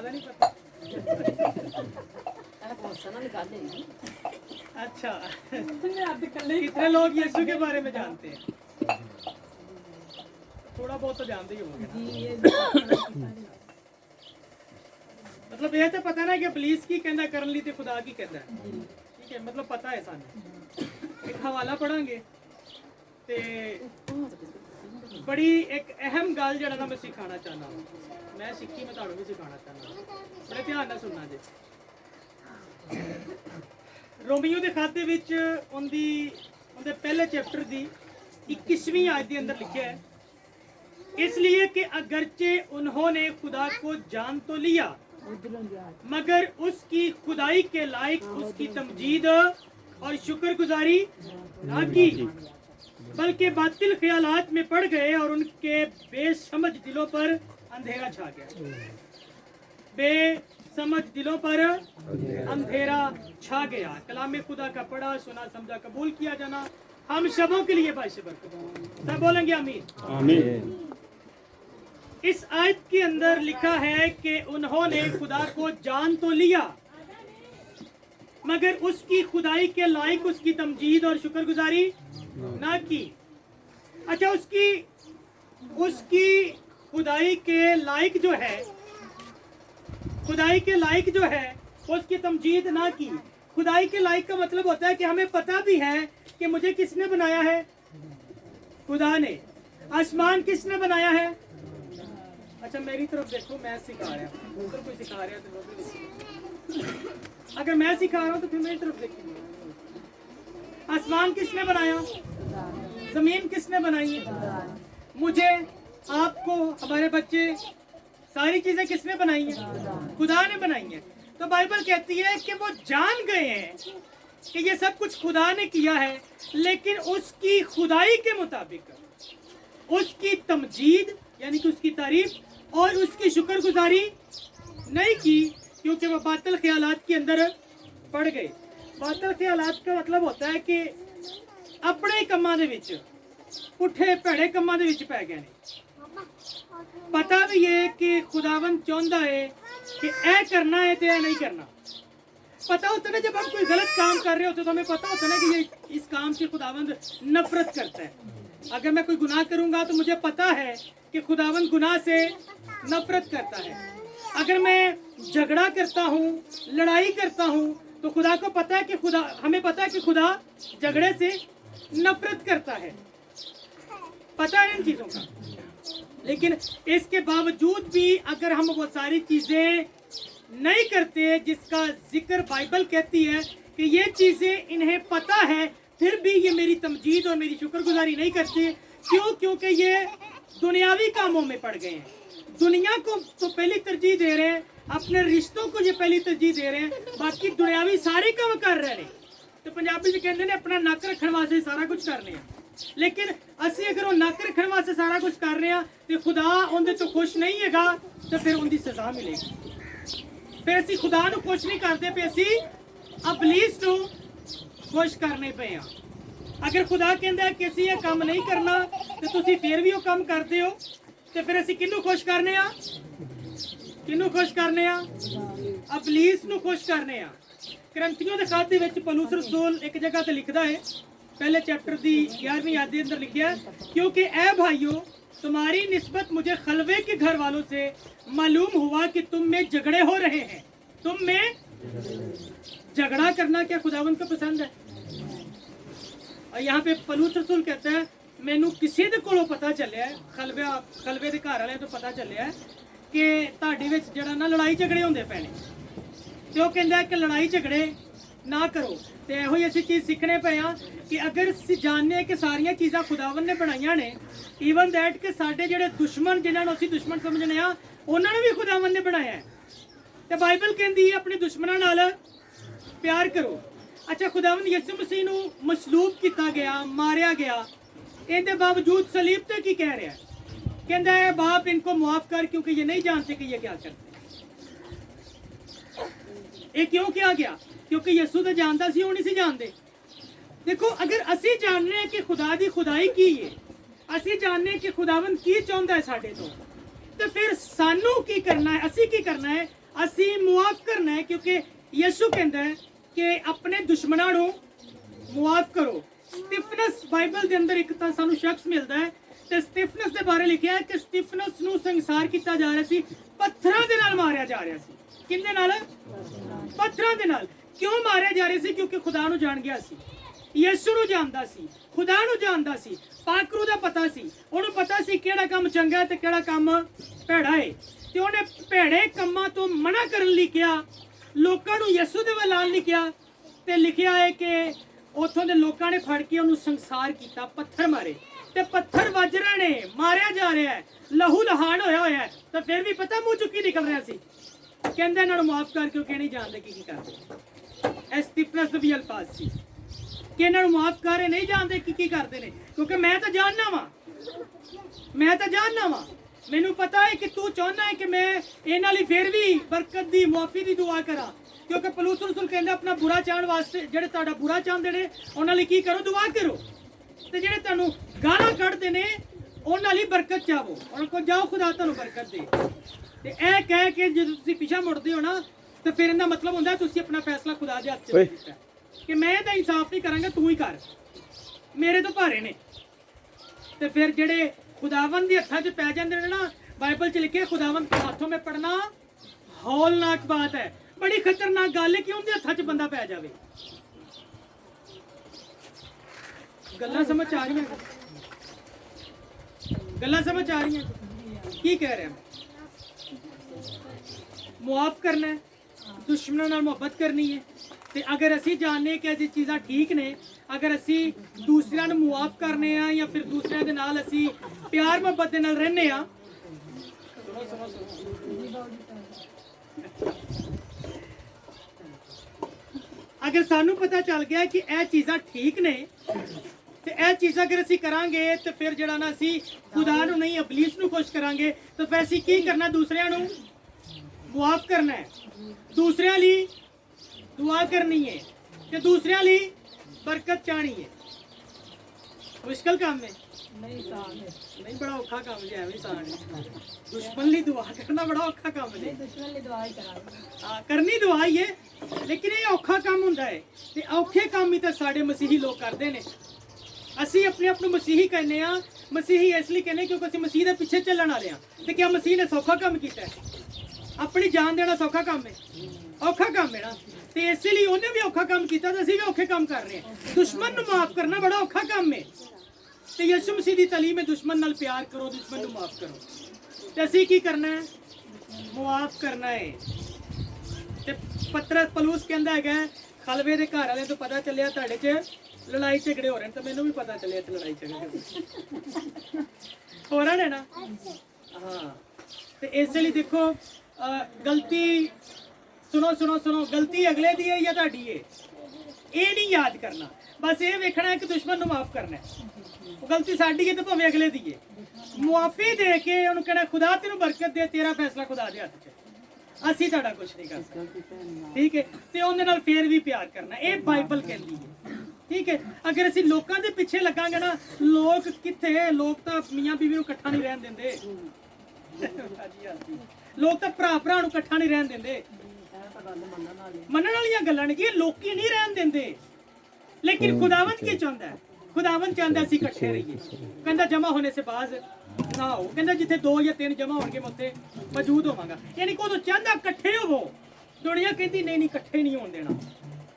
ज्यादा नहीं पता। अच्छा कितने लोग यीशु के बारे में जानते हैं? थोड़ा बहुत तो जानते ही होंगे ना। मतलब ये तो पता ना कि पुलिस की कहना कर ली थी खुदा की कहना है, ठीक है, मतलब पता है सानू। एक हवाला पढ़ांगे ते बड़ी एक अहम गल जड़ा ना मैं सिखाना चाहना, मैं सिक्खी मैं तुहानू भी सिखाना चाहना, बड़े ध्यान नाल सुनना जी। रोमियो के खाते विच उनके पहले चैप्टर की 21वीं आयत के अंदर लिखा है, इसलिए कि अगरचे उन्होंने खुदा को जान तो लिया मगर उसकी खुदाई के लायक उसकी तमजीद और शुक्रगुजारी ना की, बल्कि बातिल ख्यालात में पड़ गए और उनके बेसमझ दिलों पर अंधेरा छा गया। बेसमझ दिलों पर अंधेरा छा गया। कलाम खुदा का पढ़ा सुना समझा कबूल किया जाना हम सबों के लिए बाइश बरकत। सब बोलेंगे आमीन आमीन। इस आयत के अंदर लिखा है कि उन्होंने खुदा को जान तो लिया मगर उसकी खुदाई के लायक उसकी तमजीद और शुक्रगुजारी ना की। अच्छा, उसकी खुदाई के लायक जो है, खुदाई के लायक जो है उसकी तमजीद ना की। खुदाई के लायक का मतलब होता है कि हमें पता भी है कि मुझे किसने बनाया है, खुदा ने। आसमान किसने बनाया है? अच्छा मेरी तरफ देखो, मैं सिखा रहा हूँ, उधर कोई सिखा रहा है तो अगर मैं सिखा रहा हूँ तो फिर मेरी तरफ देखिए। आसमान किसने बनाया? जमीन किसने बनाई है? मुझे, आपको, हमारे बच्चे, सारी चीजें किसने बनाई हैं? खुदा ने बनाई हैं। तो बाइबल कहती है कि वो जान गए हैं कि ये सब कुछ खुदा ने किया है, लेकिन उसकी खुदाई के मुताबिक उसकी तमजीद यानी कि उसकी तारीफ और उसकी शुक्रगुजारी नहीं की, क्योंकि वो बातिल ख्यालात के अंदर पड़ गए। बातिल ख्यालात का मतलब होता है कि अपने कम्मां दे विच, पुठे भैड़े कम्मां दे विच पै गए ने। पता भी है कि खुदावंद चाहता है कि ऐ करना है तो ऐ नहीं करना। पता होता ना जब हम कोई गलत काम कर रहे होते तो हमें पता होता ना कि ये इस काम से खुदावंद नफरत करता है। अगर मैं कोई गुनाह करूंगा तो मुझे पता है कि खुदावंद गुनाह से नफरत करता है। अगर मैं झगड़ा करता हूँ, लड़ाई करता हूँ, तो खुदा को पता है कि हमें पता है कि खुदा झगड़े से नफरत करता है। पता है इन चीजों का, लेकिन इसके बावजूद भी अगर हम वो सारी चीजें नहीं करते जिसका जिक्र बाइबल कहती है कि ये चीजें इन्हें पता है, फिर भी ये मेरी तमजीद और मेरी शुक्रगुजारी नहीं करते। क्यों? क्योंकि ये दुनियावी कामों में पड़ गए हैं। दुनिया को तो पहली तरजीह दे रहे हैं, अपने रिश्तों को ये पहली तरजीह दे रहे हैं, बाकी दुनियावी सारे काम कर रहे हैं। तो पंजाबी में कहते हैं अपना नक रखने वास्ते सारा कुछ कर रहे हैं, लेकिन असी अगर वो नक रखने वास्ते सारा कुछ कर रहे हैं तो खुदा उनके तो खुश नहीं है, तो फिर उनकी सजा मिलेगी। फिर असी खुदा नू खुश नहीं करते पे, असी इबलीस नू खुश करने पे हैं। अगर खुदा कहता है कि असी ये काम नहीं करना तो तुसी फिर भी वो काम करते हो, तो फिर असी किनू खुश करने आ? किनू खुश करने आ? इबलीस नू खुश करने आ। करंथियों के खाते विच पौलुस रसूल एक जगह ते लिखदा है, पहले चैप्टर की 11वीं आयत के अंदर लिखा है, क्योंकि ऐ भाइयों तुम्हारी निस्बत मुझे खलवे के घर वालों से मालूम हुआ कि तुम में झगड़े हो रहे हैं। तुम में झगड़ा करना क्या खुदावंद को पसंद है? और यहाँ पे पौलुस रसूल कहता है मैनू किसी दे कोलों पता चलिया है, खलवे दे घर वाले तो पता चलिया है कि तुहाडी विच जिहड़ा ना लड़ाई झगड़े होंदे पैने, ते ओह कहंदा है कि लड़ाई झगड़े ना करो। तो यहो ही असी चीज़ सीखने पे हाँ कि अगर असी जानने कि सारिया चीज़ां खुदावन ने बनाइया ने, ईवन दैट कि साडे जिहड़े दुश्मन जिन्होंने असी दुश्मन समझने आ, उन्होंने भी खुदावन ने बनाया है। तो बाइबल कहती है अपने दुश्मनों नाल प्यार करो। अच्छा, खुदावन यीशु मसीह नू मसलूब किया गया, मारिया गया, इहदे बावजूद सलीब ते की कह रहा है? कहता है बाप इनको मुआफ कर क्योंकि ये नहीं जानते कि ये क्या करते। ये क्यों किया गया? क्योंकि यीशु तो जानता सी, वो नहीं सी जानते। देखो, अगर असी जानने हैं कि खुदा दी खुदाई की है, असी जानने कि खुदावंद की चाहता है साडे तो फिर सानू की करना है? असी की करना है? ਅਸੀਂ ਮੁਆਫ ਕਰਨਾ ਹੈ, ਕਿਉਂਕਿ ਯਿਸੂ ਕਹਿੰਦਾ ਹੈ ਕਿ ਆਪਣੇ ਦੁਸ਼ਮਣਾਂ ਨੂੰ ਮੁਆਫ ਕਰੋ। ਸਟੀਫਨਸ ਬਾਈਬਲ ਦੇ ਅੰਦਰ ਇੱਕ ਤਾਂ ਸਾਨੂੰ ਸ਼ਖਸ ਮਿਲਦਾ ਹੈ, ਤੇ ਸਟੀਫਨਸ ਦੇ ਬਾਰੇ ਲਿਖਿਆ ਹੈ ਕਿ ਸਟੀਫਨਸ ਨੂੰ ਸੰਸਾਰ ਕੀਤਾ ਜਾ ਰਿਹਾ ਸੀ, ਪੱਥਰਾਂ ਦੇ ਨਾਲ ਮਾਰਿਆ ਜਾ ਰਿਹਾ ਸੀ। ਕਿਹਦੇ ਨਾਲ? ਪੱਥਰਾਂ ਦੇ ਨਾਲ। ਕਿਉਂ ਮਾਰਿਆ ਜਾ ਰਿਹਾ ਸੀ? ਕਿਉਂਕਿ ਖੁਦਾ ਨੂੰ ਜਾਣ ਗਿਆ ਸੀ, ਯਿਸੂ ਨੂੰ ਜਾਣਦਾ ਸੀ, ਖੁਦਾ ਨੂੰ ਜਾਣਦਾ ਸੀ, ਪਾਕਰੂ ਦਾ ਪਤਾ ਸੀ, ਉਹਨੂੰ ਪਤਾ ਸੀ ਕਿਹੜਾ ਕੰਮ ਚੰਗਾ ਹੈ ਤੇ ਕਿਹੜਾ ਕੰਮ ਭੈੜਾ ਹੈ, ਤੇ ਉਹਨੇ ਭੈੜੇ ਕੰਮਾਂ ਤੋਂ ਮਨਾ ਕਰਨ ਲਈ ਕਿਹਾ, ਲੋਕਾਂ ਨੂੰ ਯਿਸੂ ਦੇ ਵੱਲ ਆਉਣ ਲਈ ਕਿਹਾ, ਤੇ ਲਿਖਿਆ ਹੈ ਕਿ ਉੱਥੋਂ ਦੇ ਲੋਕਾਂ ਨੇ ਫੜ ਕੇ ਉਹਨੂੰ ਸੰਸਾਰ ਕੀਤਾ, ਪੱਥਰ ਮਾਰੇ, ਤੇ ਪੱਥਰ ਵੱਜ ਰਹੇ ਨੇ, ਮਾਰਿਆ ਜਾ ਰਿਹਾ ਹੈ, ਲਹੂ ਲਹਾਨ ਹੋਇਆ ਹੋਇਆ ਹੈ, ਤਾਂ ਫਿਰ ਵੀ ਪਤਾ ਮੂੰਹ ਚੁੱਕੀ ਨਿਕਲ ਰਿਹਾ ਸੀ। ਕਹਿੰਦੇ ਇਹਨਾਂ ਨੂੰ ਮਾਫ ਕਰ, ਕਿਉਂਕਿ ਨਹੀਂ ਜਾਣਦੇ ਕੀ ਕਰਦੇ। ਇਹ ਸਟੀਫਨਸ ਦੇ ਵੀ ਅਲਫਾਜ਼ ਸੀ ਕਿ ਇਹਨਾਂ ਨੂੰ ਮਾਫ ਕਰ, ਨਹੀਂ ਜਾਣਦੇ ਕੀ ਕਰਦੇ ਨੇ, ਕਿਉਂਕਿ ਮੈਂ ਤਾਂ ਜਾਣਨਾ ਵਾਂ, ਮੈਂ ਤਾਂ ਜਾਣਨਾ ਵਾਂ, ਮੈਨੂੰ ਪਤਾ ਹੈ ਕਿ ਤੂੰ ਚਾਹੁੰਦਾ ਹੈ ਕਿ ਮੈਂ ਇਹਨਾਂ ਲਈ ਫਿਰ ਵੀ ਬਰਕਤ ਦੀ, ਮੁਆਫੀ ਦੀ ਦੁਆ ਕਰਾਂ, ਕਿਉਂਕਿ ਪੌਲੁਸ ਰਸੂਲ ਕਹਿੰਦਾ ਆਪਣਾ ਬੁਰਾ ਚਾਹਣ ਵਾਸਤੇ, ਜਿਹੜੇ ਤੁਹਾਡਾ ਬੁਰਾ ਚਾਹੁੰਦੇ ਨੇ ਉਹਨਾਂ ਲਈ ਕੀ ਕਰੋ? ਦੁਆ ਕਰੋ। ਤੇ ਜਿਹੜੇ ਤੁਹਾਨੂੰ ਗਾਲਾਂ ਕੱਢਦੇ ਨੇ ਉਹਨਾਂ ਲਈ ਬਰਕਤ ਚਾਹੋ, ਉਹਨਾਂ ਕੋਲ ਜਾਓ, ਖੁਦਾ ਤੁਹਾਨੂੰ ਬਰਕਤ ਦੇ। ਤੇ ਇਹ ਕਹਿ ਕੇ ਜਦੋਂ ਤੁਸੀਂ ਪਿੱਛਾ ਮੁੜਦੇ ਹੋ ਨਾ, ਤੇ ਫਿਰ ਇਹਦਾ ਮਤਲਬ ਹੁੰਦਾ ਤੁਸੀਂ ਆਪਣਾ ਫੈਸਲਾ ਖੁਦਾ ਦੇ ਹੱਥ 'ਚ ਦਿੱਤਾ ਕਿ ਮੈਂ ਤਾਂ ਇਨਸਾਫ ਨਹੀਂ ਕਰਾਂਗਾ, ਤੂੰ ਹੀ ਕਰ, ਮੇਰੇ ਤੋਂ ਭਾਰੇ ਨੇ। ਤੇ ਫਿਰ ਜਿਹੜੇ ਖੁਦਾਵੰਦ ਦੇ ਹੱਥਾਂ 'ਚ ਪੈ ਜਾਂਦੇ ਨੇ ਨਾ, ਬਾਈਬਲ 'ਚ ਲਿਖਿਆ ਖੁਦਾਵੰਦ ਦੇ ਹੱਥੋਂ ਮੈਂ ਪੜਨਾ ਹੌਲਨਾਕ ਬਾਤ ਹੈ, ਬੜੀ ਖਤਰਨਾਕ ਗੱਲ ਹੈ ਕਿ ਉਹਦੇ ਹੱਥਾਂ 'ਚ ਬੰਦਾ ਪੈ ਜਾਵੇ। ਗੱਲਾਂ ਸਮਝ ਆ ਰਹੀਆਂ? ਗੱਲਾਂ ਸਮਝ ਆ ਰਹੀਆਂ? ਕੀ ਕਹਿ ਰਿਹਾ? ਮੁਆਫ ਕਰਨਾ ਹੈ, ਦੁਸ਼ਮਣਾਂ ਨਾਲ ਮੁਹੱਬਤ ਕਰਨੀ ਹੈ। ਤੇ ਅਗਰ ਅਸੀਂ ਜਾਣਦੇ ਕਿ ਇਹ ਚੀਜ਼ਾਂ ਠੀਕ ਨੇ, ਅਗਰ ਅਸੀਂ ਦੂਸਰਿਆਂ ਨੂੰ ਮੁਆਫ ਕਰਨੇ ਆ ਜਾਂ ਫਿਰ ਦੂਸਰਿਆਂ ਦੇ ਨਾਲ ਅਸੀਂ ਪਿਆਰ ਮੁਹੱਬਤ ਦੇ ਨਾਲ ਰਹਿੰਦੇ ਆ, ਅਗਰ ਸਾਨੂੰ ਪਤਾ ਚੱਲ ਗਿਆ ਕਿ ਇਹ ਚੀਜ਼ਾਂ ਠੀਕ ਨੇ ਤੇ ਇਹ ਚੀਜ਼ਾਂ ਅਗਰ ਅਸੀਂ ਕਰਾਂਗੇ, ਤੇ ਫਿਰ ਜਿਹੜਾ ਨਾ ਅਸੀਂ ਖੁਦਾ ਨੂੰ ਨਹੀਂ ਇਬਲੀਸ ਨੂੰ ਖੁਸ਼ ਕਰਾਂਗੇ। ਤਾਂ ਫਿਰ ਅਸੀਂ ਕੀ ਕਰਨਾ? ਦੂਸਰਿਆਂ ਨੂੰ ਮੁਆਫ ਕਰਨਾ ਹੈ, ਦੂਸਰਿਆਂ ਲਈ ਦੁਆ ਕਰਨੀ ਹੈ, ਤੇ ਦੂਸਰਿਆਂ ਲਈ ਬਰਕਤ ਚਾਹਣੀ ਹੈ। ਮੁਸ਼ਕਲ ਕੰਮ ਹੈ? ਨਹੀਂ, ਬੜਾ ਔਖਾ ਕੰਮ ਹੈ। ਐਵੇਂ ਆਸਾਨ ਹੈ? ਦੁਸ਼ਮਣ ਲਈ ਦੁਆ ਕਰਨਾ ਬੜਾ ਔਖਾ ਕੰਮ ਹੈ। ਦੁਸ਼ਮਣ ਲਈ ਦੁਆ ਹੀ ਕਰਾਂਗੇ, ਕਰਨੀ ਦੁਆ ਹੀ ਹੈ, ਲੇਕਿਨ ਇਹ ਔਖਾ ਕੰਮ ਹੁੰਦਾ ਹੈ। ਤੇ ਔਖੇ ਕੰਮ ਹੀ ਤਾਂ ਸਾਡੇ ਮਸੀਹੀ ਲੋਕ ਕਰਦੇ ਨੇ। ਅਸੀਂ ਆਪਣੇ ਆਪ ਨੂੰ ਮਸੀਹੀ ਕਹਿੰਦੇ ਆ, ਮਸੀਹੀ ਇਸ ਲਈ ਕਹਿੰਦੇ ਕਿਉਂਕਿ ਅਸੀਂ ਮਸੀਹ ਦੇ ਪਿੱਛੇ ਚੱਲਣ ਵਾਲੇ ਆ। ਤੇ ਕਿਆ ਮਸੀਹ ਨੇ ਸੌਖਾ ਕੰਮ ਕੀਤਾ ਹੈ? ਆਪਣੀ ਜਾਨ ਦੇਣਾ ਸੌਖਾ ਕੰਮ ਹੈ? ਔਖਾ ਕੰਮ ਹੈ ਨਾ। ਤੇ ਇਸ ਲਈ ਉਹਨੇ ਵੀ ਔਖਾ ਕੰਮ ਕੀਤਾ, ਤੇ ਅਸੀਂ ਵੀ ਔਖੇ ਕੰਮ ਕਰ ਰਹੇ ਹਾਂ। ਦੁਸ਼ਮਣ ਨੂੰ ਮਾਫ ਕਰਨਾ ਬੜਾ ਔਖਾ ਕੰਮ ਹੈ। ਤੇ ਯਿਸੂ ਮਸੀਹ ਦੀ ਤਾਲੀਮ ਹੈ, ਦੁਸ਼ਮਣ ਨਾਲ ਪਿਆਰ ਕਰੋ, ਦੁਸ਼ਮਣ ਨੂੰ ਮਾਫ ਕਰੋ। ਤੇ ਅਸੀਂ ਕੀ ਕਰਨਾ ਹੈ? ਮੁਆਫ ਕਰਨਾ ਹੈ। ਤੇ ਪੌਲੁਸ ਕਹਿੰਦਾ ਹੈਗਾ, ਖਲਵੇ ਦੇ ਘਰ ਵਾਲਿਆਂ ਤੋਂ ਪਤਾ ਚੱਲਿਆ ਤੁਹਾਡੇ 'ਚ ਲੜਾਈ ਝਗੜੇ ਹੋ ਰਹੇ ਨੇ, ਤਾਂ ਮੈਨੂੰ ਵੀ ਪਤਾ ਚੱਲਿਆ ਤੇ ਲੜਾਈ ਝਗੜੇ ਹੋ ਰਹੇ ਨੇ ਨਾ। ਹਾਂ, ਤੇ ਇਸ ਲਈ ਦੇਖੋ, ਗਲਤੀ ਸੁਣੋ, ਗਲਤੀ ਅਗਲੇ ਦੀ ਹੈ ਜਾਂ ਤੁਹਾਡੀ ਹੈ, ਇਹ ਨਹੀਂ ਯਾਦ ਕਰਨਾ। ਬਸ ਇਹ ਵੇਖਣਾ ਹੈ ਕਿ ਦੁਸ਼ਮਣ ਨੂੰ ਮਾਫ ਕਰਨਾ ਹੈ। ਉਹ ਗਲਤੀ ਸਾਡੀ ਹੈ ਤੇ ਭਾਵੇਂ ਅਗਲੇ ਦੀ ਹੈ, ਮੁਆਫੀ ਦੇ ਕੇ ਉਹਨੂੰ ਕਹਿਣਾ ਖੁਦਾ ਤੈਨੂੰ ਬਰਕਤ ਦੇ, ਤੇਰਾ ਫੈਸਲਾ ਖੁਦਾ ਦੇ ਹੱਥ 'ਚ, ਅਸੀਂ ਤੁਹਾਡਾ ਕੁਝ ਨਹੀਂ ਕਰ ਸਕਦੇ, ਠੀਕ ਹੈ। ਤੇ ਉਹਦੇ ਨਾਲ ਫੇਰ ਵੀ ਪਿਆਰ ਕਰਨਾ, ਇਹ ਬਾਈਬਲ ਕਹਿੰਦੀ ਹੈ, ਠੀਕ ਹੈ। ਅਗਰ ਅਸੀਂ ਲੋਕਾਂ ਦੇ ਪਿੱਛੇ ਲੱਗਾਂਗੇ ਨਾ, ਲੋਕ ਕਿੱਥੇ, ਲੋਕ ਤਾਂ ਮੀਆਂ ਬੀਵੀ ਨੂੰ ਇਕੱਠਾ ਨਹੀਂ ਰਹਿਣ ਦਿੰਦੇ, ਲੋਕ ਤਾਂ ਭਰਾ ਨੂੰ ਇਕੱਠਾ ਨਹੀਂ ਰਹਿਣ ਦਿੰਦੇ। ਮੰਨਣ ਵਾਲੀਆਂ ਗੱਲਾਂ ਨੇ ਕਿ ਲੋਕੀ ਨਹੀਂ ਰਹਿਣ ਦਿੰਦੇ, ਲੇਕਿਨ ਖੁਦਾਵੰਦ ਕੀ ਚਾਹੁੰਦਾ ਹੈ? ਖੁਦਾਵੰਦ ਚਾਹੁੰਦਾ ਅਸੀਂ ਇਕੱਠੇ ਰਹੀਏ। ਕਹਿੰਦਾ ਜਮਾ ਹੋਣੇ ਸੇ ਬਾਜ਼ ਨਾ ਹੋ, ਕਹਿੰਦਾ ਜਿੱਥੇ 2 ਜਾਂ 3 ਜਮਾ ਹੋਣਗੇ ਮੈਂ ਉੱਥੇ ਮੌਜੂਦ ਹੋਵਾਂਗਾ। ਯਾਨੀ ਕਿ ਉਦੋਂ ਚਾਹੁੰਦਾ ਇਕੱਠੇ ਹੋਵੋ। ਦੁਨੀਆ ਕਹਿੰਦੀ ਨਹੀਂ ਇਕੱਠੇ ਨਹੀਂ ਹੋਣ ਦੇਣਾ,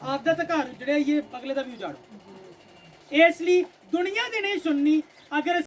ਆਪਦਾ ਤਾਂ ਘਰ ਉਜੜਿਆ, ਇਹ ਅਗਲੇ ਦਾ ਵੀ ਉਜਾੜੋ। ਇਸ ਲਈ ਦੁਨੀਆ ਦੀ ਨਹੀਂ ਸੁਣਨੀ। ਅਗਰ